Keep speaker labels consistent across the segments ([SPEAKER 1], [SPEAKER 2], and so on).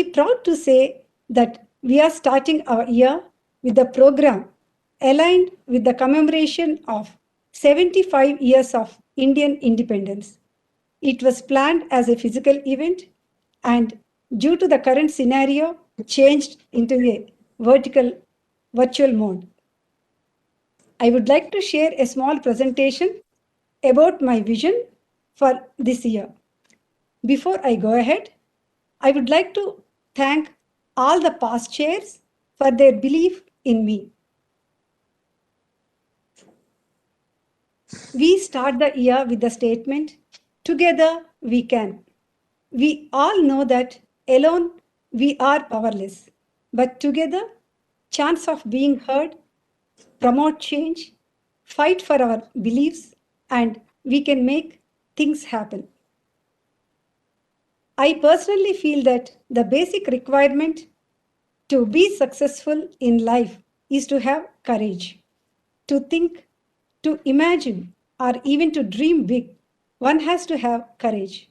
[SPEAKER 1] very proud to say that we are starting our year with a program aligned with the commemoration of 75 years of Indian independence. It was planned as a physical event and due to the current scenario changed into a virtual mode. I would like to share a small presentation about my vision for this year. Before I go ahead, I would like to thank all the past chairs for their belief in me. We start the year with the statement, "Together we can." We all know that alone we are powerless, but together, chance of being heard, promote change, fight for our beliefs, and we can make things happen. I personally feel that the basic requirement to be successful in life is to have courage, to think, to imagine, or even to dream big. One has to have courage.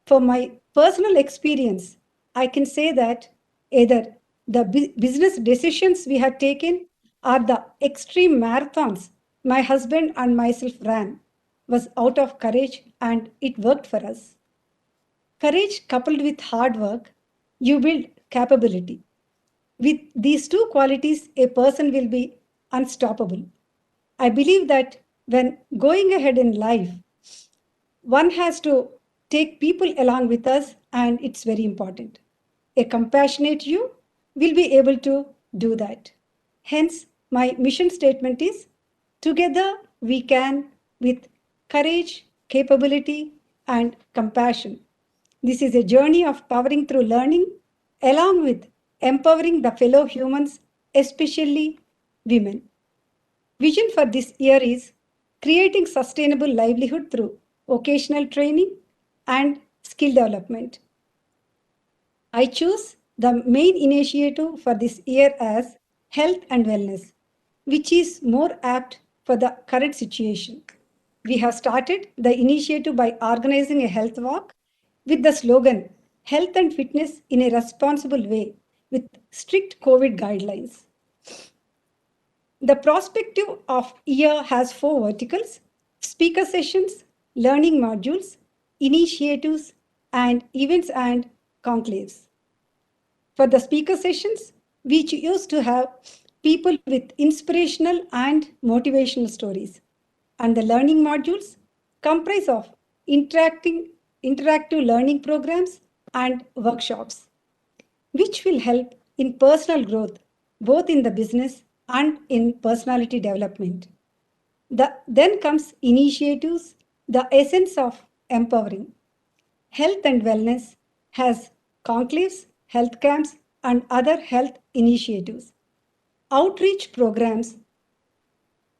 [SPEAKER 1] For my personal experience, I can say that either the business decisions we have taken or the extreme marathons my husband and myself ran was out of courage and it worked for us. Courage coupled with hard work, you build capability. With these two qualities, a person will be unstoppable. I believe that when going ahead in life, one has to take people along with us, and it's very important. A compassionate you will be able to do that. Hence, my mission statement is, "Together we can with courage, capability, and compassion." This is a journey of powering through learning along with empowering the fellow humans, especially women. Vision for this year is creating sustainable livelihood through vocational training and skill development. I choose the main initiative for this year as health and wellness, which is more apt for the current situation. We have started the initiative by organizing a health walk with the slogan "Health and Fitness in a Responsible Way" with strict COVID guidelines. The perspective of year has four verticals: speaker sessions, learning modules, initiatives, and events and conclaves. For the speaker sessions, we used to have people with inspirational and motivational stories. And the learning modules comprise of interactive learning programs and workshops, which will help in personal growth, both in the business and in personality development. Then comes initiatives, the essence of empowering. Health and wellness has conclaves, health camps, and other health initiatives. Outreach programs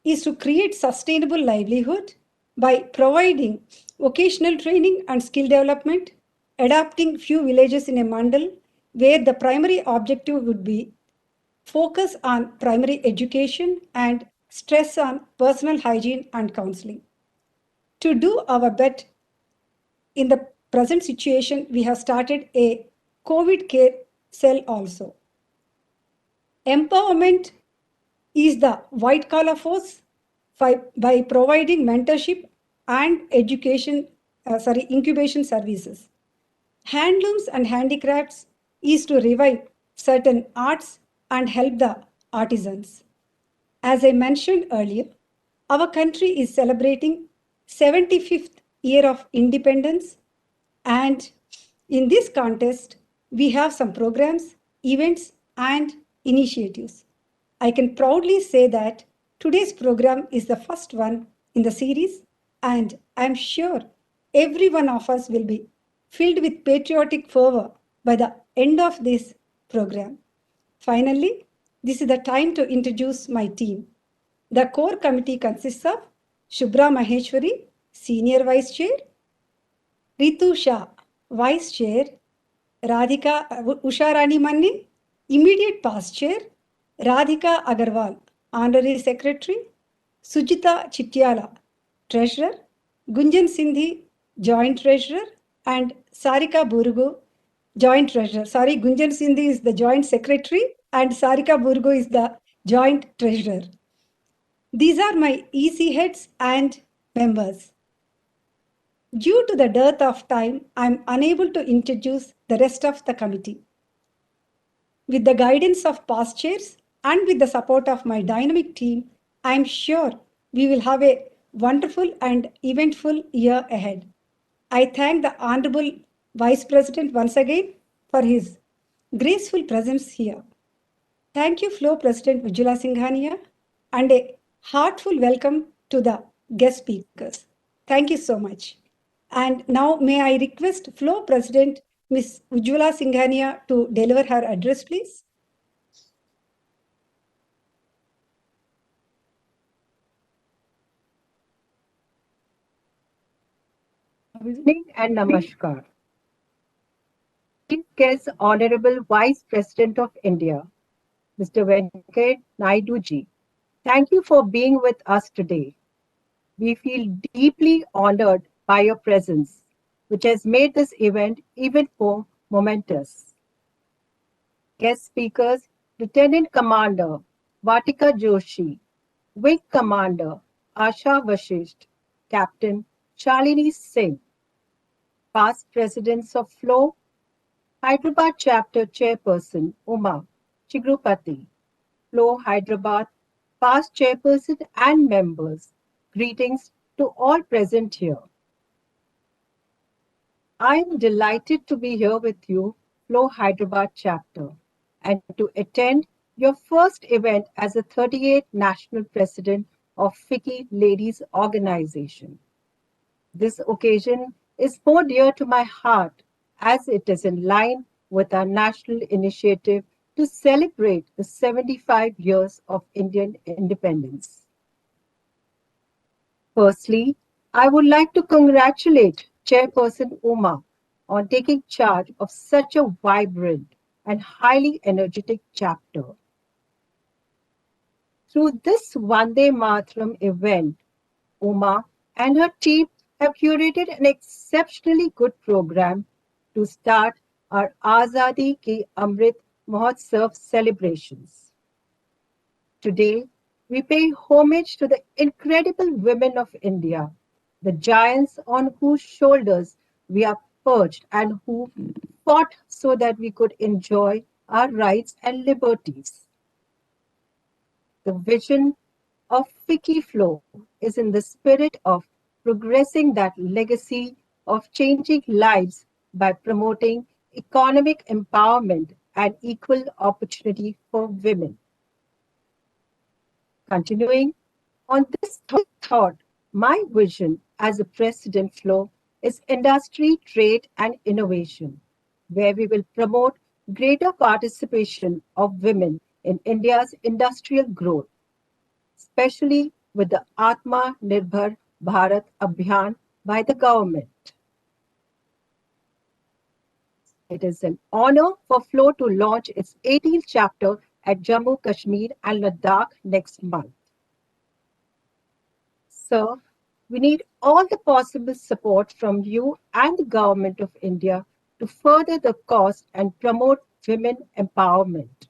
[SPEAKER 1] is to create sustainable livelihood by providing vocational training and skill development, adapting few villages in a mandal where the primary objective would be focus on primary education and stress on personal hygiene and counseling. To do our bit in the present situation, we have started a COVID care cell also. Empowerment is the white collar force by providing mentorship and incubation services. Handlooms and handicrafts is to revive certain arts and help the artisans. As I mentioned earlier, our country is celebrating 75th year of independence, and in this contest, we have some programs, events, and initiatives. I can proudly say that today's program is the first one in the series, and I'm sure every one of us will be filled with patriotic fervor by the end of this program. Finally, this is the time to introduce my team. The core committee consists of Shubhra Maheshwari, Senior Vice Chair, Ritu Shah, Vice Chair, Radhika Usharani Manni, Immediate Past Chair, Radhika Agarwal, Honorary Secretary, Sujita Chittiala, Treasurer, Gunjan Sindhi, Joint Treasurer, and Sarika Burugu, joint treasurer. Sorry, Gunjan Sindhi is the joint secretary and Sarika Burgo is the joint treasurer. These are my EC heads and members. Due to the dearth of time, I am unable to introduce the rest of the committee. With the guidance of past chairs and with the support of my dynamic team, I am sure we will have a wonderful and eventful year ahead. I thank the Honorable Vice President once again for his graceful presence here. Thank you, Flow President Vijula Singhania, and a heartful welcome to the guest speakers. Thank you so much. And now may I request Flow President Ms. Ujjwala Singhania to deliver her address, please.
[SPEAKER 2] Good evening and namaskar. Chief guest, Honorable Vice President of India, Mr. Venkaiah Naidu ji, thank you for being with us today. We feel deeply honored by your presence, which has made this event even more momentous. Guest speakers, Lieutenant Commander Vatika Joshi, Wing Commander Asha Vashisht, Captain Shalini Singh, past presidents of FLOW, Hyderabad Chapter Chairperson Uma Chigrupati, FLOW Hyderabad, past chairperson and members, greetings to all present here. I am delighted to be here with you, FLOW Hyderabad Chapter, and to attend your first event as the 38th National President of FICCI Ladies Organization. This occasion is more dear to my heart as it is in line with our national initiative to celebrate the 75 years of Indian independence. Firstly, I would like to congratulate Chairperson Uma on taking charge of such a vibrant and highly energetic chapter. Through this Vande Mataram event, Uma and her team have curated an exceptionally good program to start our Azadi Ki Amrit Mahotsav celebrations. Today, we pay homage to the incredible women of India, the giants on whose shoulders we are perched and who fought so that we could enjoy our rights and liberties. The vision of FICCI Flow is in the spirit of progressing that legacy of changing lives by promoting economic empowerment and equal opportunity for women. Continuing on this thought, my vision as a President Flow is industry, trade, and innovation, where we will promote greater participation of women in India's industrial growth, especially with the Atma Nirbhar Bharat Abhiyan by the government. It is an honor for FLOW to launch its 18th chapter at Jammu, Kashmir and Ladakh next month. Sir, we need all the possible support from you and the Government of India to further the cause and promote women empowerment.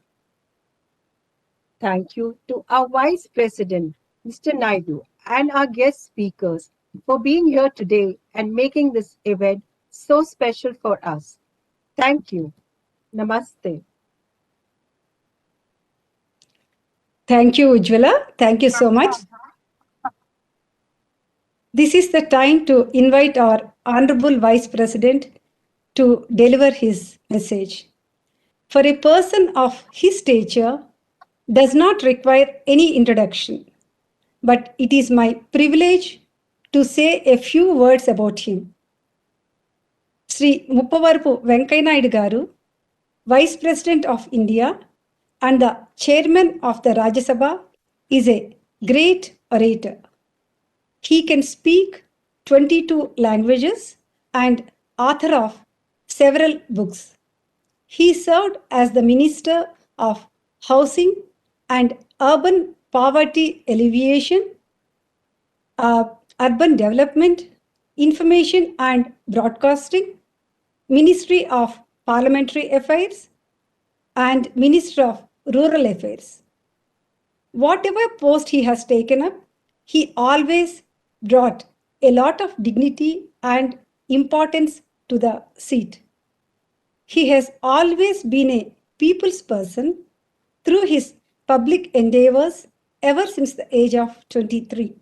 [SPEAKER 2] Thank you to our Vice President, Mr. Naidu, and our guest speakers for being here today and making this event so special for us. Thank you. Namaste.
[SPEAKER 1] Thank you, Ujjwala. Thank you so much. This is the time to invite our Honorable Vice President to deliver his message. For a person of his stature, does not require any introduction, but it is my privilege to say a few words about him. Sri Muppavarapu Venkaiah Naidu Garu, Vice President of India and the Chairman of the Rajya Sabha, is a great orator. He can speak 22 languages and author of several books. He served as the Minister of Housing and Urban Poverty Alleviation, Urban Development, Information and Broadcasting, Ministry of Parliamentary Affairs, and Minister of Rural Affairs. Whatever post he has taken up, he always brought a lot of dignity and importance to the seat. He has always been a people's person through his public endeavors ever since the age of 23.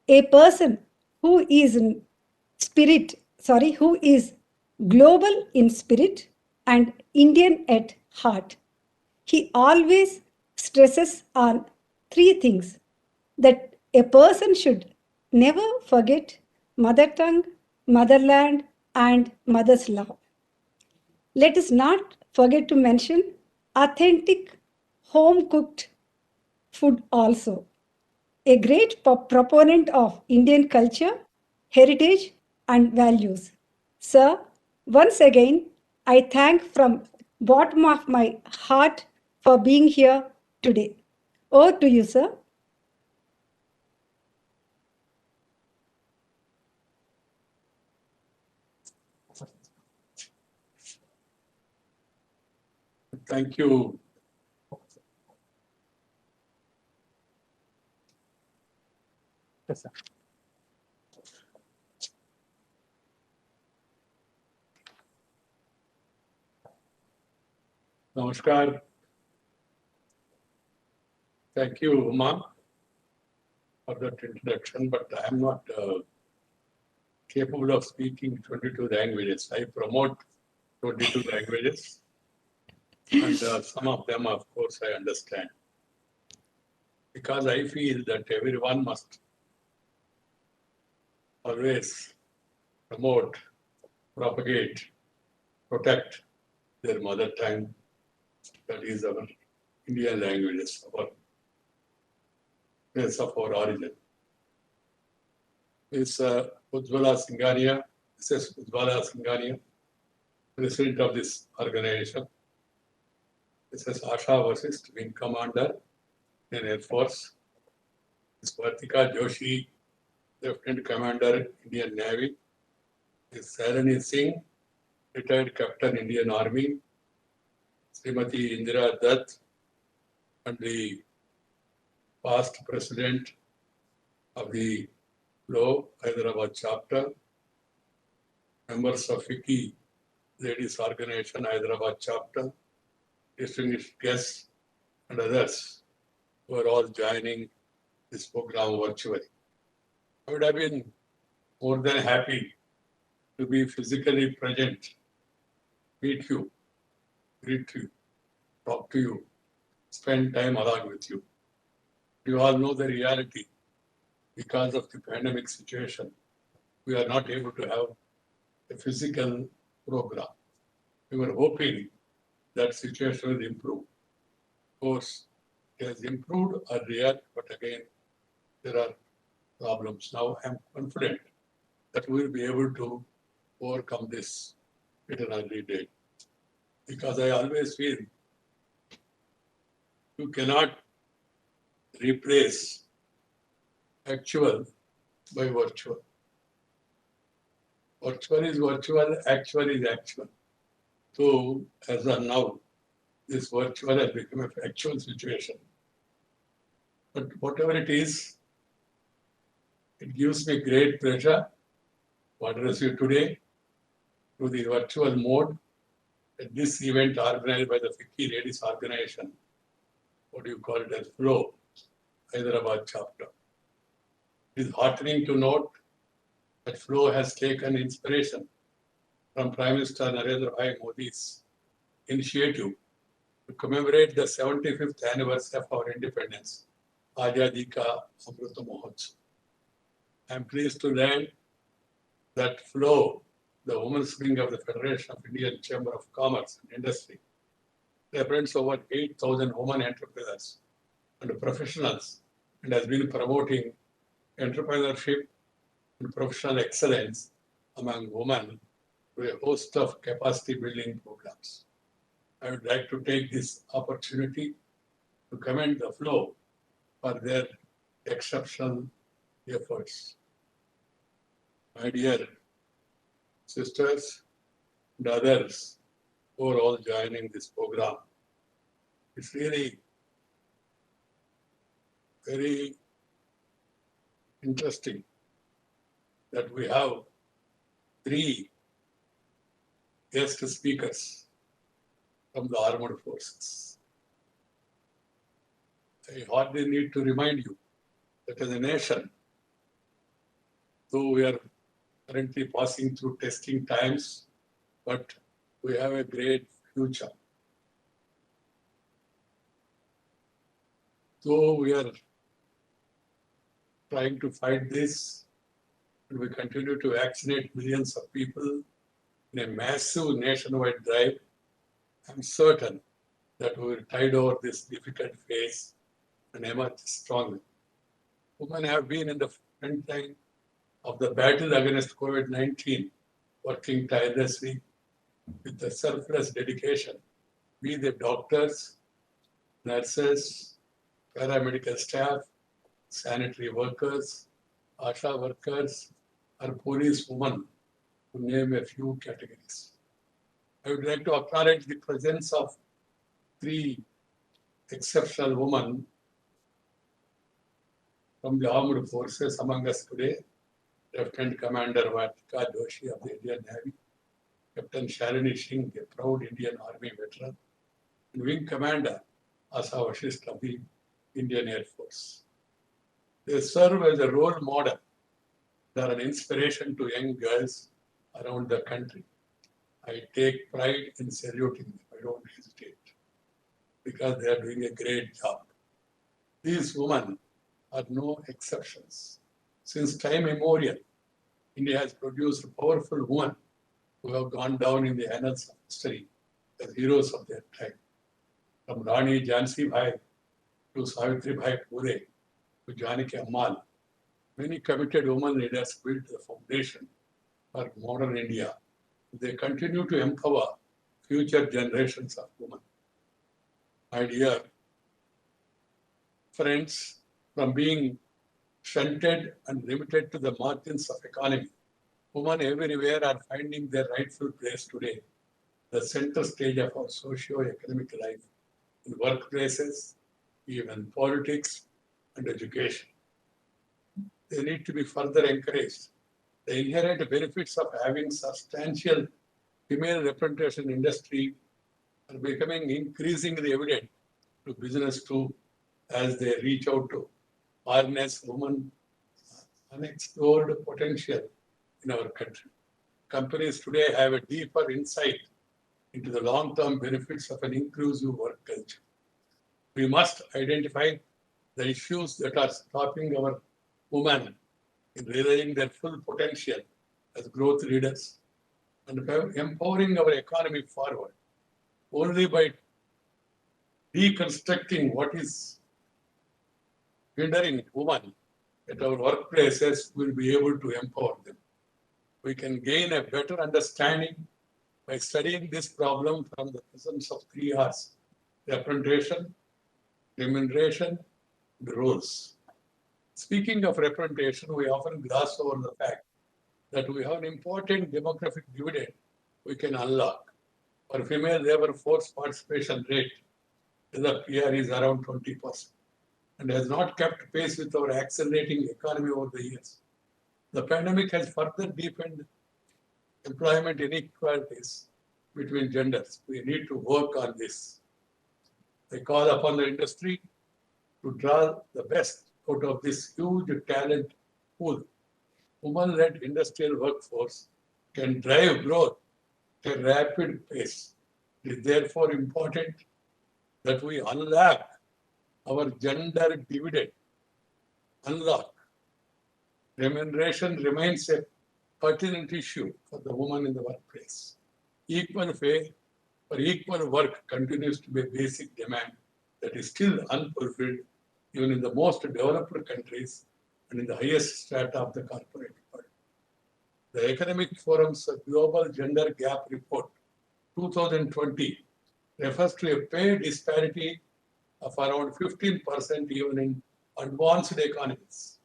[SPEAKER 1] A person who is in who is global in spirit and Indian at heart. He always stresses on three things: that a person should never forget mother tongue, motherland, and mother's love. Let us not forget to mention authentic home cooked food also. A great proponent of Indian culture, heritage, and values. Sir, once again, I thank from bottom of my heart for being here today. Over to you, sir.
[SPEAKER 3] Thank you.
[SPEAKER 4] Yes, sir.
[SPEAKER 3] Namaskar. Thank you, Uma, for that introduction, but I am not capable of speaking 22 languages. I promote 22 languages, and some of them, of course, I understand. Because I feel that everyone must always promote, propagate, protect their mother tongue, that is our Indian languages, our place of our origin. Is Ujjwala Singhania, Mrs. Ujjwala Singhania, president of this organization. Mrs. Asha Vasist, wing commander in Air Force. Ms. Vartika Joshi, lieutenant commander, Indian Navy. Ms. Sarani Singh, retired captain, Indian Army. Srimati Indira Dutt, and the past president of the FLO Hyderabad chapter. Members of FICCI Ladies Organization Hyderabad chapter. Distinguished guests and others who are all joining this program virtually. I would have been more than happy to be physically present, meet you, greet you, talk to you, spend time along with you. You all know the reality. Because of the pandemic situation, we are not able to have a physical program. We were hoping that situation will improve. Of course, it has improved earlier, but again, there are problems. Now I am confident that we will be able to overcome this at an early date. Because I always feel you cannot replace actual by virtual. Virtual is virtual, actual is actual. So as of now, this virtual has become an actual situation. But whatever it is, it gives me great pleasure to address you today through the virtual mode at this event organized by the FICCI Ladies Organization. What do you call it as FLO, Hyderabad chapter. It is heartening to note that FLO has taken inspiration from Prime Minister Narendra Bhai Modi's initiative to commemorate the 75th anniversary of our independence, Azadi Ka Amrita Mahotsav. I am pleased to learn that FLO, the women's wing of the Federation of Indian Chamber of Commerce and Industry, represents over 8,000 women entrepreneurs and professionals and has been promoting entrepreneurship and professional excellence among women through a host of capacity building programs. I would like to take this opportunity to commend the FLO for their exceptional efforts. My dear sisters and others, who are all joining this program. It's really very interesting that we have 3 guest speakers from the armed forces. I hardly need to remind you that as a nation, though we are currently passing through testing times, but we have a great future. Though we are trying to fight this, and we continue to vaccinate millions of people in a massive nationwide drive, I'm certain that we will tide over this difficult phase and emerge strongly. Women have been in the front line of the battle against COVID-19, working tirelessly with the selfless dedication. Be the doctors, nurses, paramedical staff, sanitary workers, ASHA workers, or police women, to name a few categories. I would like to acknowledge the presence of 3 exceptional women from the armed forces among us today. Lieutenant Commander Vatika Doshi of the Indian Navy, Captain Shalini Singh, a proud Indian Army veteran, and Wing Commander Asa Vashist of the Indian Air Force. They serve as a role model. They are an inspiration to young girls around the country. I take pride in saluting them. I don't hesitate because they are doing a great job. These women are no exceptions. Since time immemorial, India has produced powerful women who have gone down in the annals of history as heroes of their time. From Rani Jhansi Bhai to Savitri Bhai Phule to Janaki Ammal, many committed women leaders built the foundation for modern India. They continue to empower future generations of women. My dear friends, from being shunted and limited to the margins of economy, women everywhere are finding their rightful place today, the center stage of our socio-economic life, in workplaces, even politics and education. They need to be further encouraged. The inherent benefits of having substantial female representation in industry are becoming increasingly evident to business too, as they reach out to harness women unexplored potential in our country. Companies today have a deeper insight into the long-term benefits of an inclusive work culture. We must identify the issues that are stopping our women in realizing their full potential as growth leaders and empowering our economy forward. Only by deconstructing what is hindering women at our workplaces, we'll be able to empower them. We can gain a better understanding by studying this problem from the presence of 3 R's: representation, remuneration, and roles. Speaking of representation, we often gloss over the fact that we have an important demographic dividend we can unlock. Our female labor force participation rate in the PR is around 20% and has not kept pace with our accelerating economy over the years. The pandemic has further deepened employment inequalities between genders. We need to work on this. I call upon the industry to draw the best out of this huge talent pool. Women-led industrial workforce can drive growth at a rapid pace. It is therefore important that we unlock our gender dividend. Unlock. Remuneration remains a pertinent issue for the woman in the workplace. Equal pay for equal work continues to be a basic demand that is still unfulfilled even in the most developed countries and in the highest strata of the corporate world. The Economic Forum's Global Gender Gap Report 2020 refers to a pay disparity of around 15% even in advanced economies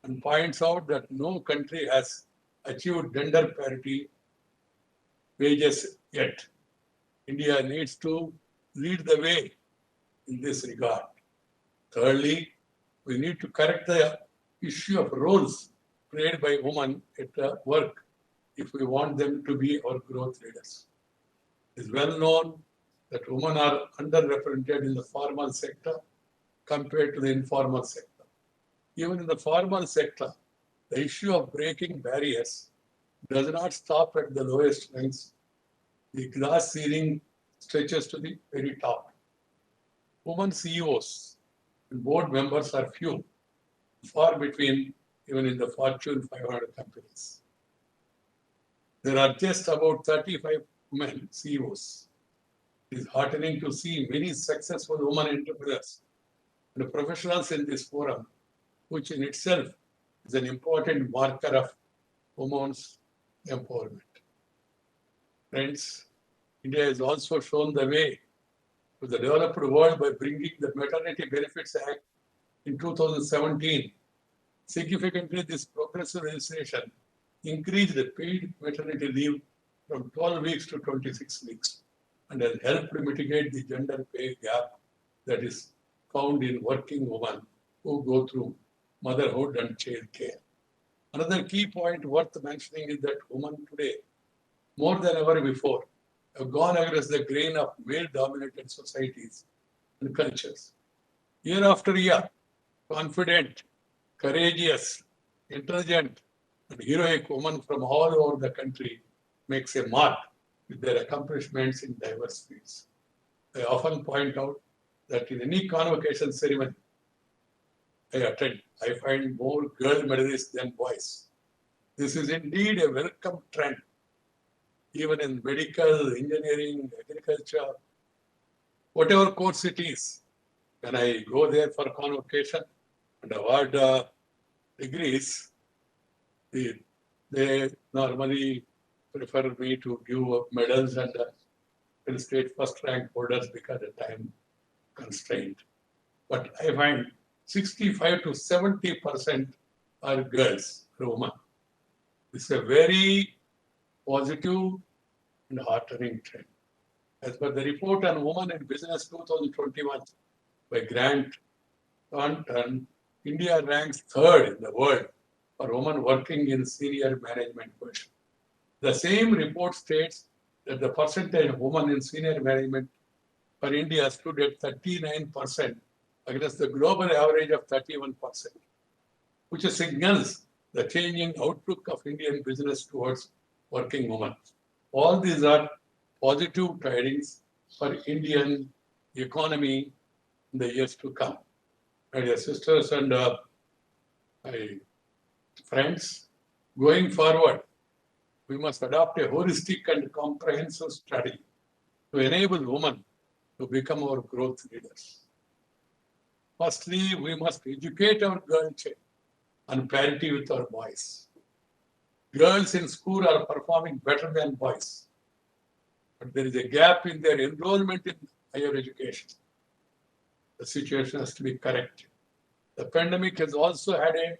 [SPEAKER 3] and points out that no country has achieved gender parity wages yet. India needs to lead the way in this regard. Thirdly, we need to correct the issue of roles played by women at work if we want them to be our growth leaders. It is well known that women are underrepresented in the formal sector compared to the informal sector. Even in the formal sector, the issue of breaking barriers does not stop at the lowest ranks. The glass ceiling stretches to the very top. Women CEOs and board members are few, far between even in the Fortune 500 companies. There are just about 35 women CEOs. It is heartening to see many successful women entrepreneurs and professionals in this forum, which in itself is an important marker of women's empowerment. Friends, India has also shown the way to the developed world by bringing the Maternity Benefits Act in 2017. Significantly, this progressive legislation increased the paid maternity leave from 12 weeks to 26 weeks and has helped mitigate the gender pay gap that is found in working women who go through motherhood and child care. Another key point worth mentioning is that women today, more than ever before, have gone against the grain of male-dominated societies and cultures. Year after year, confident, courageous, intelligent, and heroic women from all over the country makes a mark with their accomplishments in diverse fields. I often point out that in any convocation ceremony I attend, I find more girl medalists than boys. This is indeed a welcome trend. Even in medical, engineering, agriculture, whatever course it is, when I go there for convocation and award degrees, they normally prefer me to give medals and state first rank holders because of time constraint. But I find 65 to 70% are girls, women. It's a very positive and heartening trend. As per the report on Women in Business 2021 by Grant Thornton, India ranks third in the world for women working in senior management positions. The same report states that the percentage of women in senior management for India stood at 39% against the global average of 31%, which signals the changing outlook of Indian business towards working women. All these are positive tidings for Indian economy in the years to come. My dear sisters and my friends, going forward, we must adopt a holistic and comprehensive strategy to enable women to become our growth leaders. Firstly, we must educate our girl child on parity with our boys. Girls in school are performing better than boys, but there is a gap in their enrollment in higher education. The situation has to be corrected. The pandemic has also had a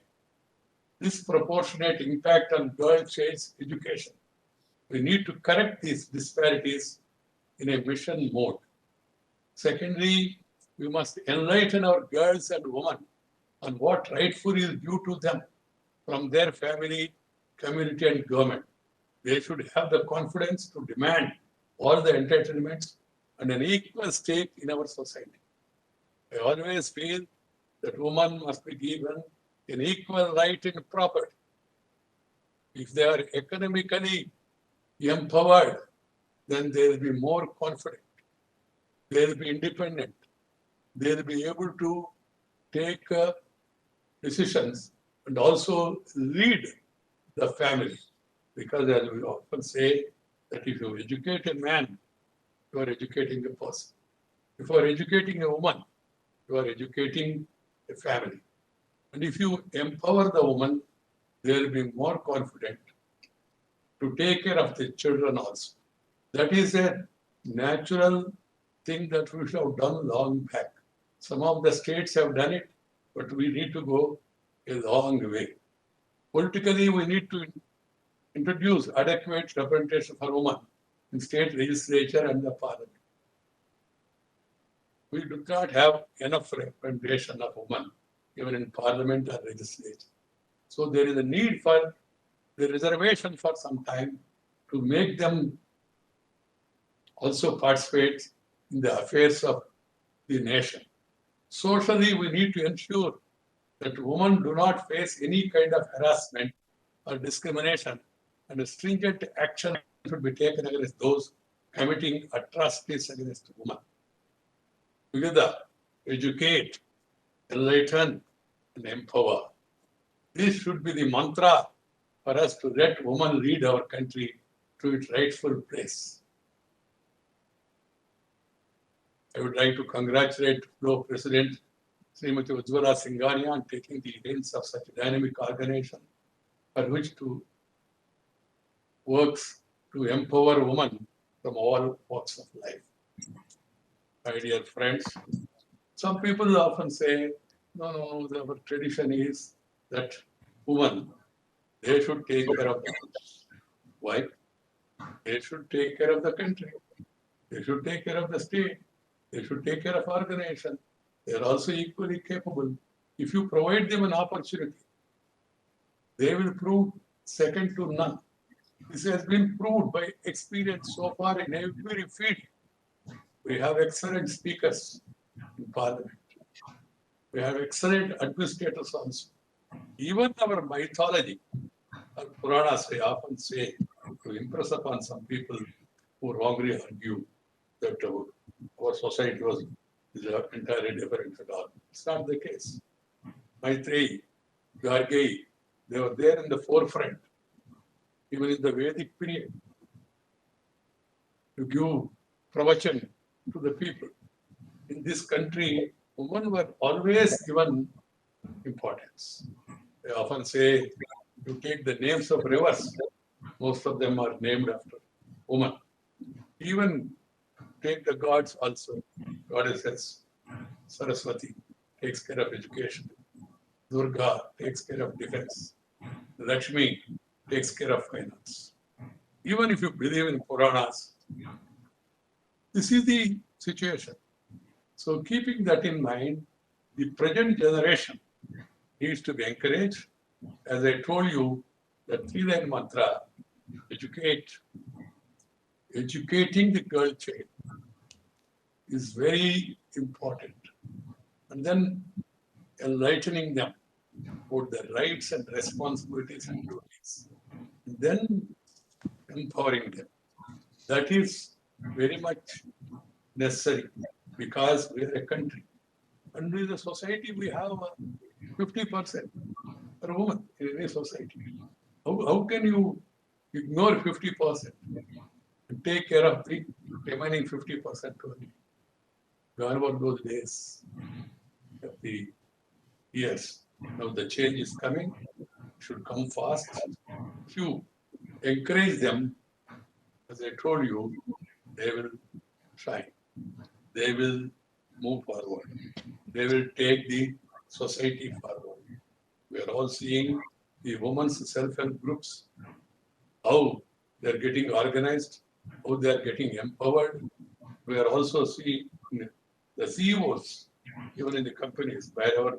[SPEAKER 3] disproportionate impact on girl child's education. We need to correct these disparities in a mission mode. Secondly, we must enlighten our girls and women on what rightfully is due to them from their family, community, and government. They should have the confidence to demand all the entitlements and an equal stake in our society. I always feel that women must be given an equal right in property. If they are economically empowered, then they will be more confident. They will be independent. They will be able to take decisions and also lead the family. Because as we often say, that if you educate a man, you are educating a person. If you are educating a woman, you are educating a family. And if you empower the woman, they will be more confident to take care of the children also. That is a natural thing that we should have done long back. Some of the states have done it, but we need to go a long way. Politically, we need to introduce adequate representation for women in state legislature and the parliament. We do not have enough representation of women, even in parliament or legislature. So there is a need for the reservation for some time to make them also participate in the affairs of the nation. Socially, we need to ensure that women do not face any kind of harassment or discrimination, and a stringent action should be taken against those committing atrocities against women. Together, educate, enlighten, and empower. This should be the mantra for us to let women lead our country to its rightful place. I would like to congratulate Flow President Srimati Ujjwala Singhania on taking the reins of such a dynamic organization for which to works to empower women from all walks of life. My dear friends, some people often say, no, our tradition is that women, they should take care of the house. Why? They should take care of the country. They should take care of the state. They should take care of organization. They are also equally capable. If you provide them an opportunity, they will prove second to none. This has been proved by experience so far in every field. We have excellent speakers in parliament. We have excellent administrators also. Even our mythology, our Puranas, I often say, to impress upon some people who wrongly argue that our society is entirely different at all. It's not the case. Maitreyi, Gargeyi, they were there in the forefront, even in the Vedic period, to give pravachan to the people. In this country, women were always given importance. They often say, you take the names of rivers, most of them are named after women. Even take the gods also. Goddesses, Saraswati takes care of education. Durga takes care of defense. Lakshmi takes care of finance. Even if you believe in Puranas, this is the situation. So keeping that in mind, the present generation needs to be encouraged. As I told you, the three-line mantra, educating the girl child is very important. And then enlightening them about their rights and responsibilities and duties. And then empowering them. That is very much necessary because we are a country. And in the society, we have 50% for women in any society. How can you ignore 50% and take care of the remaining 50% only? Gone were those days of the years. Now the change is coming, should come fast. If you encourage them, as I told you, they will shine. They will move forward. They will take the society forward. We are all seeing the women's self-help groups, how they are getting organized, how they are getting empowered. We are also seeing the CEOs, even in the companies, wherever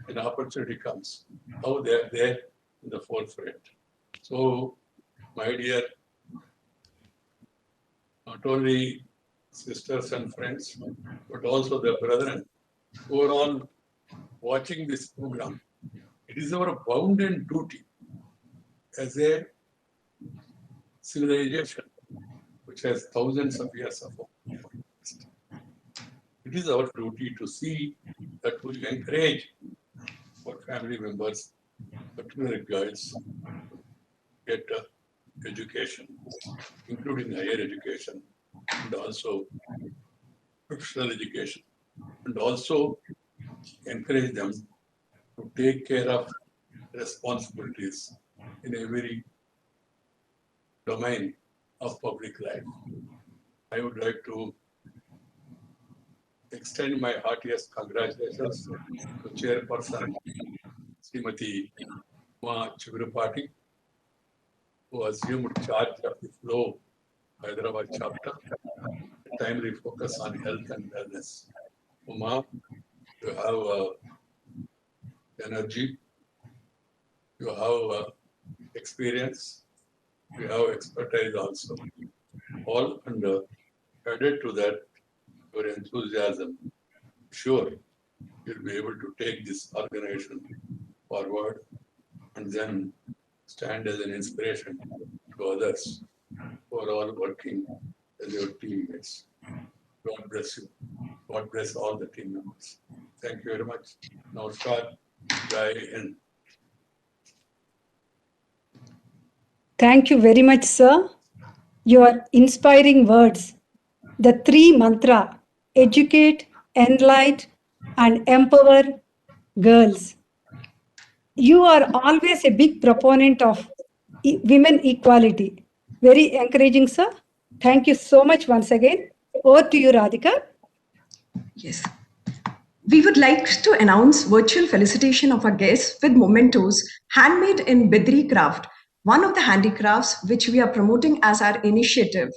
[SPEAKER 3] an opportunity comes, how they are there in the forefront. So, my dear, not only sisters and friends, but also the brethren who are all watching this program, it is our bounden duty as a civilization which has thousands of years of history. It is our duty to see that we encourage our family members, particularly girls, get education, including higher education, and also professional education, and also encourage them to take care of responsibilities in every domain of public life. I would like to extend my heartiest congratulations to Chairperson Srimati Ma Chigurupati, who assumed charge of the flow Hyderabad chapter, timely focus on health and wellness. Uma, you have energy, you have experience, you have expertise also. All under added to that, your enthusiasm. Sure, you'll be able to take this organization forward and then stand as an inspiration to others who are all working as your teammates. God bless you. God bless all the team members. Thank you very much. Namaskar. Jai Hind.
[SPEAKER 1] Thank you very much, sir. Your inspiring words, the three mantra, educate, enlighten, and empower girls. You are always a big proponent of women equality. Very encouraging, sir. Thank you so much once again. Over to you, Radhika.
[SPEAKER 5] Yes. We would like to announce virtual felicitation of our guests with mementos handmade in Bidri craft, one of the handicrafts which we are promoting as our initiative.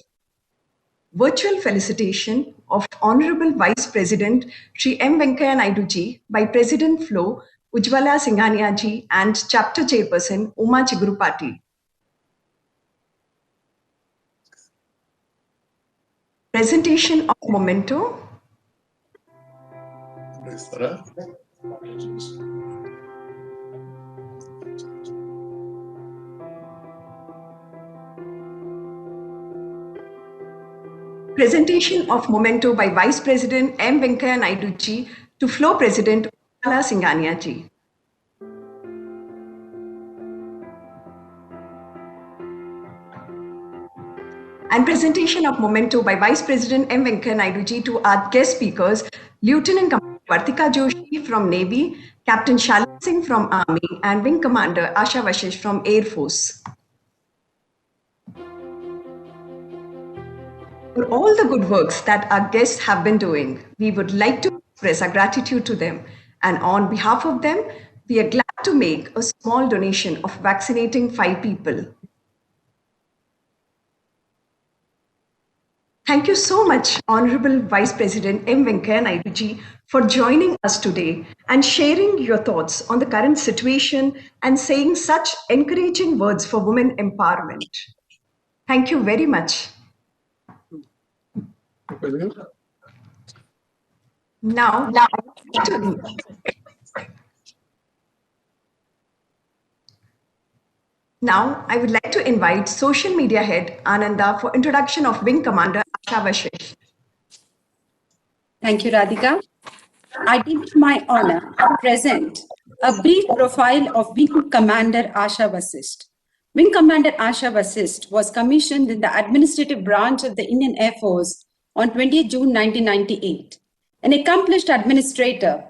[SPEAKER 5] Virtual felicitation of Honorable Vice President Shri M. Venkaiah Naidu ji by President Flo Ujjwala Singhania ji and Chapter Chairperson Uma Chigurupati. Presentation of memento. Presentation of memento by Vice President M. Venkaiah Naidu ji to Floor President Ujjwala Singhania ji. And presentation of memento by Vice President M. Venkaiah Naidu ji to our guest speakers, Lieutenant Commander Vartika Joshi from Navy, Captain Shalin Singh from Army, and Wing Commander Asha Vashish from Air Force. For all the good works that our guests have been doing, we would like to express our gratitude to them. And on behalf of them, we are glad to make a small donation of vaccinating 5 people. Thank you so much, Honorable Vice President M. Venkaiah Naidu ji, for joining us today and sharing your thoughts on the current situation and saying such encouraging words for women empowerment. Thank you very much. Now I would like to invite Social Media Head Ananda for introduction of Wing Commander Asha Vashish.
[SPEAKER 6] Thank you, Radhika. I deem it my honor to present a brief profile of Wing Commander Asha Vasisht. Wing Commander Asha Vasisht was commissioned in the administrative branch of the Indian Air Force on 20 June 1998. An accomplished administrator,